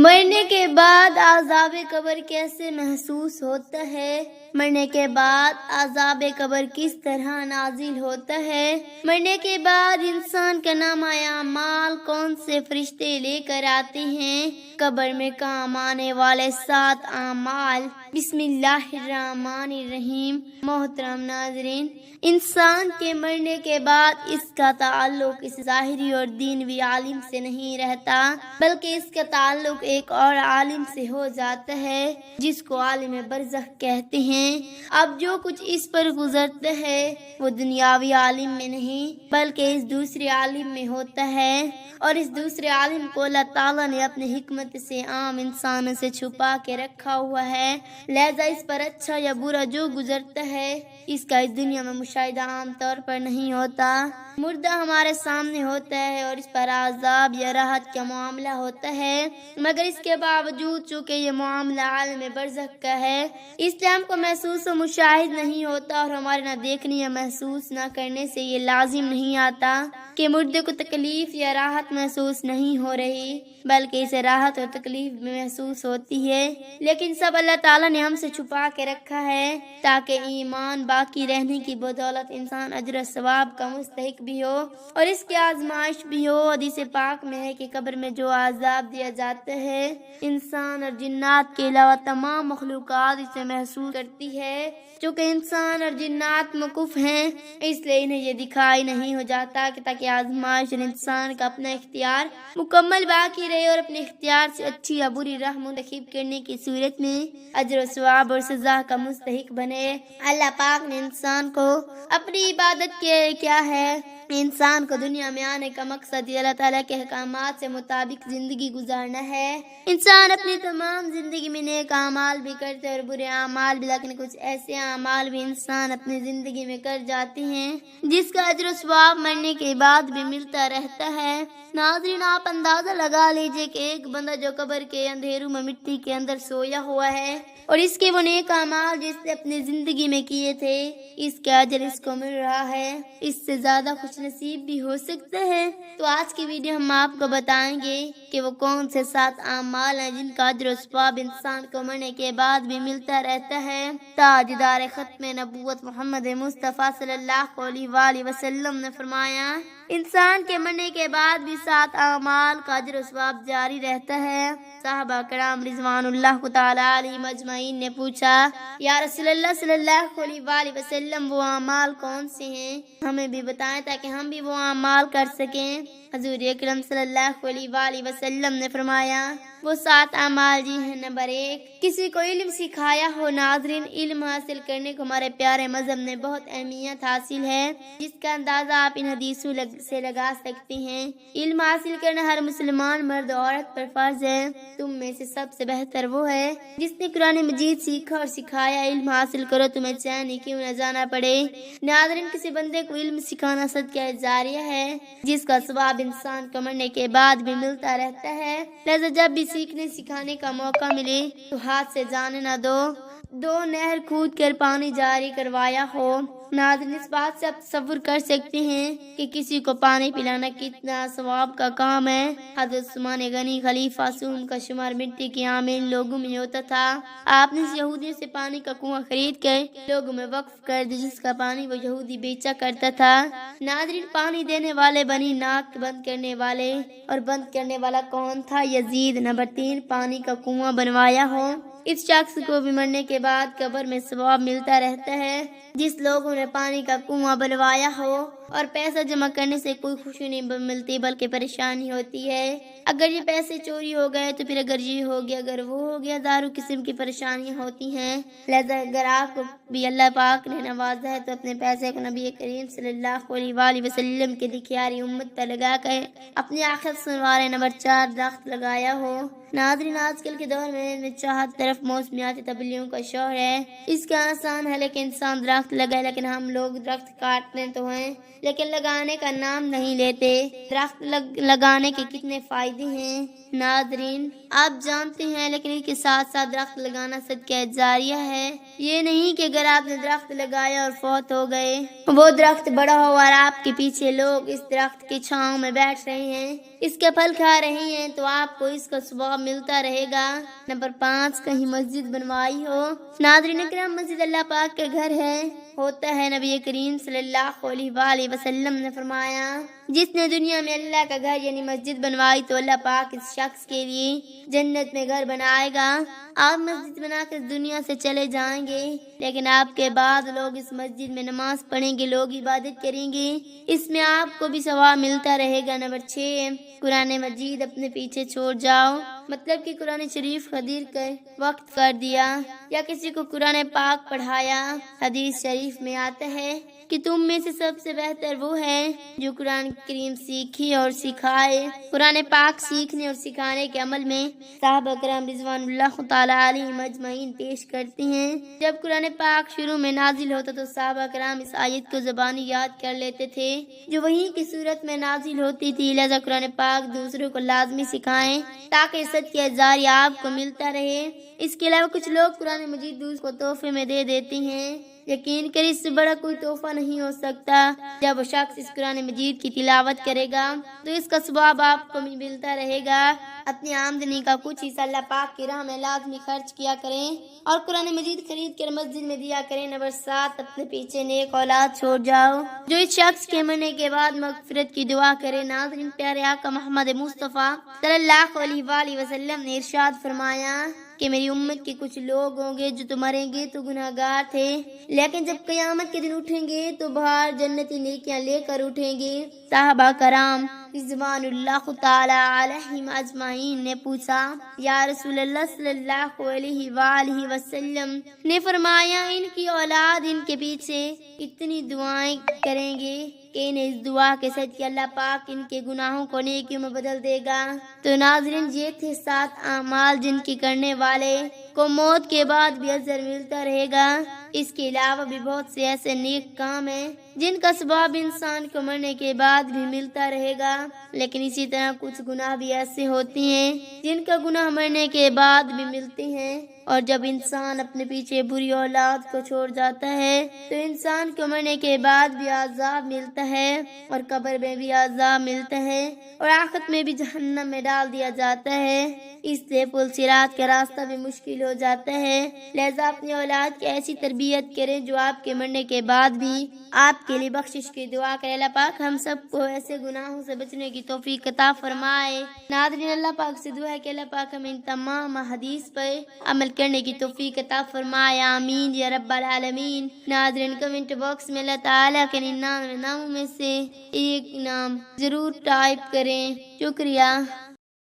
مرنے کے بعد عذاب قبر کیسے محسوس ہوتا ہے؟ مرنے کے بعد عذاب قبر کس طرح نازل ہوتا ہے؟ مرنے کے بعد انسان کا نامہ اعمال کون سے فرشتے لے کر آتے ہیں؟ قبر میں کام آنے والے 7 اعمال۔ بسم اللہ الرحمن الرحیم۔ محترم ناظرین، انسان کے مرنے کے بعد اس کا تعلق اس ظاہری اور دینوی عالم سے نہیں رہتا، بلکہ اس کا تعلق ایک اور عالم سے ہو جاتا ہے جس کو عالم برزخ کہتے ہیں۔ اب جو کچھ اس پر گزرتا ہے وہ دنیاوی عالم میں نہیں بلکہ اس دوسرے عالم میں ہوتا ہے، اور اس دوسرے عالم کو اللہ تعالیٰ نے اپنی حکمت سے عام انسانوں سے چھپا کے رکھا ہوا ہے، لہذا اس پر اچھا یا برا جو گزرتا ہے اس کا اس دنیا میں مشاہدہ عام طور پر نہیں ہوتا۔ مردہ ہمارے سامنے ہوتا ہے اور اس پر عذاب یا راحت کا معاملہ ہوتا ہے، مگر اس کے باوجود چونکہ یہ معاملہ عالم برزخ کا ہے اس لیے ہم کو محسوس و مشاہد نہیں ہوتا، اور ہمارے نہ دیکھنے یا محسوس نہ کرنے سے یہ لازم نہیں آتا کہ مردے کو تکلیف یا راحت محسوس نہیں ہو رہی، بلکہ اسے راحت اور تکلیف بھی محسوس ہوتی ہے، لیکن سب اللہ تعالیٰ نے ہم سے چھپا کے رکھا ہے تاکہ ایمان باقی رہنے کی بدولت انسان اجر و ثواب کا مستحق بھی ہو اور اس کی آزمائش بھی ہو۔ حدیث پاک میں ہے کہ قبر میں جو عذاب دیا جاتا ہے انسان اور جنات کے علاوہ تمام مخلوقات اسے محسوس کرتی ہے، چونکہ انسان اور جنات موقوف ہیں اس لیے انہیں یہ دکھائی نہیں ہو جاتا کہ تاکہ آزمائش اور انسان کا اپنا اختیار مکمل باقی رہے اور اپنے اختیار سے اچھی یا بری راہ منتخب کرنے کی صورت میں اجر و ثواب اور سزا کا مستحق بنے۔ اللہ پاک نے انسان کو اپنی عبادت کے کیا ہے، انسان کو دنیا میں آنے کا مقصد اللہ تعالیٰ کے احکامات سے مطابق زندگی گزارنا ہے۔ انسان اپنی تمام زندگی میں نیک اعمال بھی کرتے اور برے اعمال بھی، لیکن کچھ ایسے اعمال بھی انسان اپنی زندگی میں کر جاتے ہیں جس کا اجر و ثواب مرنے کے بعد بھی ملتا رہتا ہے۔ ناظرین، آپ اندازہ لگا لیجئے کہ ایک بندہ جو قبر کے اندھیروں میں مٹی کے اندر سویا ہوا ہے اور اس کے وہ نیک اعمال جس نے اپنی زندگی میں کیے تھے اس کا اجر اس کو مل رہا ہے، اس سے زیادہ خوش نصیب بھی ہو سکتا ہے۔ تو آج کی ویڈیو ہم آپ کو بتائیں گے کہ وہ کون سے 7 اعمال ہیں جن کا اجر و ثواب انسان کو مرنے کے بعد بھی ملتا رہتا ہے۔ تاجدار ختم نبوت محمد مصطفیٰ صلی اللہ علیہ وآلہ وسلم نے فرمایا، انسان کے مرنے کے بعد بھی 7 اعمال کا اجر و ثواب جاری رہتا ہے۔ صحابہ کرام رضوان اللہ تعالی علیہم اجمعین نے پوچھا، یا رسول اللہ صلی اللہ علیہ وآلہ وسلم وہ اعمال کون سے ہیں؟ ہمیں بھی بتائیں تاکہ ہم بھی وہ اعمال کر سکیں۔ حضور اکرم صلی اللہ علیہ وآلہ وسلم نے فرمایا، وہ 7 اعمال جی ہیں۔ نمبر 1، کسی کو علم سکھایا ہو۔ ناظرین، علم حاصل کرنے کو ہمارے پیارے مذہب میں بہت اہمیت حاصل ہے جس کا اندازہ آپ ان حدیثوں سے لگا سکتے ہیں۔ علم حاصل کرنا ہر مسلمان مرد و عورت پر فرض ہے۔ تم میں سے سب سے بہتر وہ ہے جس نے قرآن مجید سیکھا اور سکھایا۔ علم حاصل کرو تمہیں چین کیوں نہ جانا پڑے۔ ناظرین، کسی بندے کو علم سکھانا صدقہ جاریہ ہے جس کا ثواب انسان کو مرنے کے بعد بھی ملتا رہتا ہے، لہذا جب بھی سیکھنے سکھانے کا موقع ملے تو ہاتھ سے جانے نہ دو نہر کھود کر پانی جاری کروایا ہو۔ ناظرین، اس بات سے آپ تصور کر سکتے ہیں کہ کسی کو پانی پلانا کتنا ثواب کا کام ہے۔ حضرت عثمان غنی خلیفہ سے ان کا شمار مٹی کے عامل لوگوں میں ہوتا تھا۔ آپ نے یہودیوں سے پانی کا کنواں خرید کر لوگوں میں وقف کر دیا جس کا پانی وہ یہودی بیچا کرتا تھا۔ ناظرین، پانی دینے والے بنی ناک بند کرنے والے، اور بند کرنے والا کون تھا؟ یزید۔ نمبر 3، پانی کا کنواں بنوایا ہو۔ اس شخص کو بھی مرنے کے بعد قبر میں ثواب ملتا رہتا ہے۔ جس لوگوں نے پانی کا کنواں بنوایا ہو اور پیسہ جمع کرنے سے کوئی خوشی نہیں ملتی بلکہ پریشانی ہوتی ہے۔ اگر یہ پیسے چوری ہو گئے تو پھر اگر یہ ہو گیا اگر وہ ہو گیا، ہزاروں قسم کی پریشانیاں ہوتی ہیں، لہذا اگر آپ کو بھی اللہ پاک نے نوازا ہے تو اپنے پیسے کو نبی کریم صلی اللہ علیہ وآلہ وسلم کے لکھیاری امت پر لگا کر اپنی آخرت سنوارے۔ نمبر 4، درخت لگایا ہو۔ ناظرین، آج کل کے دور میں چار طرف موسمیاتی تبدیلیوں کا شور ہے۔ اس کا آسان ہے لیکن انسان درخت لگائے، لیکن ہم لوگ درخت کاٹنے تو ہیں لیکن لگانے کا نام نہیں لیتے۔ درخت لگانے کے کتنے فائدے ہیں ناظرین آپ جانتے ہیں، لیکن اس کے ساتھ ساتھ درخت لگانا صدقہ جاریہ ہے۔ یہ نہیں کہ اگر آپ نے درخت لگایا اور فوت ہو گئے، وہ درخت بڑا ہو اور آپ کے پیچھے لوگ اس درخت کی چھاؤں میں بیٹھ رہے ہیں، اس کے پھل کھا رہے ہیں، تو آپ کو اس کا ثواب ملتا رہے گا۔ نمبر 5، کہیں مسجد بنوائی ہو۔ ناظرین اکرام، مسجد اللہ پاک کے گھر ہے ہوتا ہے۔ نبی کریم صلی اللہ علیہ وآلہ وسلم نے فرمایا، جس نے دنیا میں اللہ کا گھر یعنی مسجد بنوائی تو اللہ پاک اس شخص کے لیے جنت میں گھر بنائے گا۔ آپ مسجد بنا کر دنیا سے چلے جائیں گے، لیکن آپ کے بعد لوگ اس مسجد میں نماز پڑھیں گے، لوگ عبادت کریں گے، اس میں آپ کو بھی ثواب ملتا رہے گا۔ نمبر 6، قرآن مجید اپنے پیچھے چھوڑ جاؤ، مطلب کہ قرآن شریف خدیر کر وقت کر دیا یا کسی کو قرآن پاک پڑھایا۔ حدیث شریف میں آتا ہے کہ تم میں سے سب سے بہتر وہ ہے جو قرآن کریم سیکھے اور سکھائے۔ قرآن پاک سیکھنے اور سکھانے کے عمل میں صحابہ کرام رضوان اللہ تعالی علیہم اجمعین پیش کرتے ہیں۔ جب قرآن پاک شروع میں نازل ہوتا تو صحابہ کرام اس آیت کو زبانی یاد کر لیتے تھے جو وحی کی صورت میں نازل ہوتی تھی، لہذا قرآن پاک دوسروں کو لازمی سکھائیں تاکہ صدقہ جاریہ آپ کو ملتا رہے۔ اس کے علاوہ کچھ لوگ قرآن مجید دوسروں کو تحفے میں دے دیتے ہیں، یقین کر اس سے بڑا کوئی تحفہ نہیں ہو سکتا۔ جب وہ شخص اس قرآن مجید کی تلاوت کرے گا تو اس کا ثواب آپ کو ملتا رہے گا۔ اپنی آمدنی کا کچھ حصہ اللہ پاک کی راہ میں لازمی خرچ کیا کریں اور قرآن مجید خرید کر مسجد میں دیا کریں۔ نمبر 7، اپنے پیچھے نیک اولاد چھوڑ جاؤ جو اس شخص کے مرنے کے بعد مغفرت کی دعا کرے۔ ناظرین پیارے آقا محمد مصطفیٰ صلی اللہ علیہ وآلہ وسلم نے ارشاد فرمایا کہ میری امت کے کچھ لوگ ہوں گے جو تو مریں گے تو گناہگار تھے، لیکن جب قیامت کے دن اٹھیں گے تو باہر جنتی نیکیاں لے کر اٹھیں گے۔ صحابہ کرام رضوان اللہ تعالی علیہم اجمعین نے پوچھا، یا رسول اللہ صلی اللہ علیہ وآلہ وسلم نے فرمایا ان کی اولاد ان کے پیچھے اتنی دعائیں کریں گے کہ انہیں اس دعا کے صدقے اللہ پاک ان کے گناہوں کو نیکیوں میں بدل دے گا۔ تو ناظرین یہ تھے 7 اعمال جن کی کرنے والے کو موت کے بعد بھی اجر ملتا رہے گا۔ اس کے علاوہ بھی بہت سے ایسے نیک کام ہیں جن کا ثواب انسان کو مرنے کے بعد بھی ملتا رہے گا، لیکن اسی طرح کچھ گناہ بھی ایسے ہوتے ہیں جن کا گناہ مرنے کے بعد بھی ملتے ہیں، اور جب انسان اپنے پیچھے بری اولاد کو چھوڑ جاتا ہے تو انسان کو مرنے کے بعد بھی عذاب ملتا ہے اور قبر میں بھی عذاب ملتا ہے اور آخرت میں بھی جہنم میں ڈال دیا جاتا ہے۔ اس سے پل صراط کا راستہ بھی مشکل ہو جاتا ہے، لہذا اپنی اولاد کی ایسی تربیت کریں جو آپ کے مرنے کے بعد بھی آپ کے لیے بخشش کی دعا کرے۔ اللہ پاک ہم سب کو ایسے گناہوں سے بچنے کی توفیق عطا فرمائے۔ ناظرین اللہ پاک سے دعا ہے کہ اللہ پاک ہمیں ان تمام حدیث پر عمل کرنے کی توفیق عطا فرمائے، آمین یا رب العالمین۔ ناظرین کمنٹ باکس میں اللہ تعالیٰ کے 99 ناموں میں سے ایک نام ضرور ٹائپ کریں، شکریہ۔